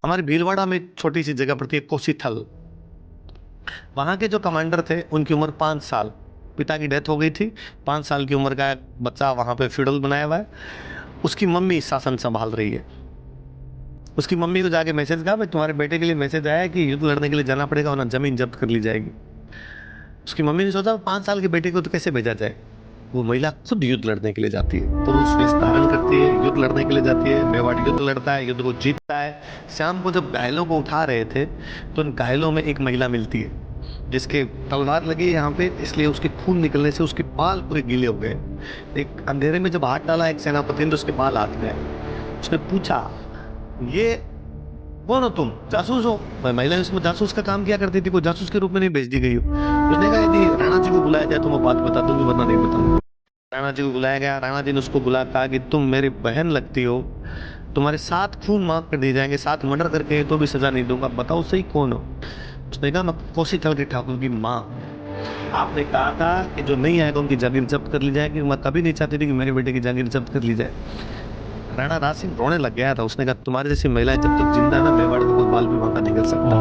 हमारे भीलवाड़ा में एक छोटी सी जगह पड़ती है कोसीथल। वहाँ के जो कमांडर थे उनकी उम्र 5 साल, पिता की डेथ हो गई थी। 5 साल की उम्र का एक बच्चा वहाँ पे फ्यूडल बनाया हुआ है। उसकी मम्मी शासन संभाल रही है। उसकी मम्मी को जाके मैसेज कहा, भाई तुम्हारे बेटे के लिए मैसेज आया है कि युद्ध लड़ने के लिए जाना पड़ेगा वरना जमीन जब्त कर ली जाएगी। उसकी मम्मी ने सोचा 5 साल के बेटे को तो कैसे भेजा जाए। वो महिला खुद युद्ध लड़ने के लिए जाती है, पुरुष वेश धारण करती है, युद्ध लड़ने के लिए जाती है। मेवाड़ युद्ध लड़ता है, युद्ध को जीतता है। शाम को जब घायलों को उठा रहे थे तो उन घायलों में एक महिला मिलती है जिसके तलवार लगी यहाँ पे, इसलिए उसके खून निकलने से उसके बाल पूरे गीले हो गए। एक अंधेरे में जब हाथ डाला एक सेनापति ने तो उसके बाल हाथ में आए। उसने पूछा, ये कौन हो तुम, जासूस हो? महिला उसमें जासूस का काम किया करती थी, कोई जासूस के रूप में नहीं भेज दी गई हो। उसने कहा यदि राणा जी को बुलाया जाए तो मैं बात बता दूंगी वरना नहीं बताऊंगी। राणा जी को बुलाया गया। राणा जी ने उसको बुला कहा कि तुम मेरी बहन लगती हो, तुम्हारे 7 खून माफ कर दिए जाएंगे, 7 मर्डर करके तो भी सजा नहीं दूंगा, बताओ सही कौन हो? उसने कहा मैं कोसीथल के ठाकुर की माँ। आपने कहा था कि जो नहीं आएगा उनकी जागीर जब्त कर ली जाएगी, मैं कभी नहीं चाहती थी कि मेरे बेटे की जागीर जब्त कर ली जाए। राणा राज सिंह रोने लग गया था। उसने कहा तुम्हारे जैसी महिलाएं जब तक जिंदा है ना, मेवाड़ का कोई बाल भी वहां का नहीं कर सकता।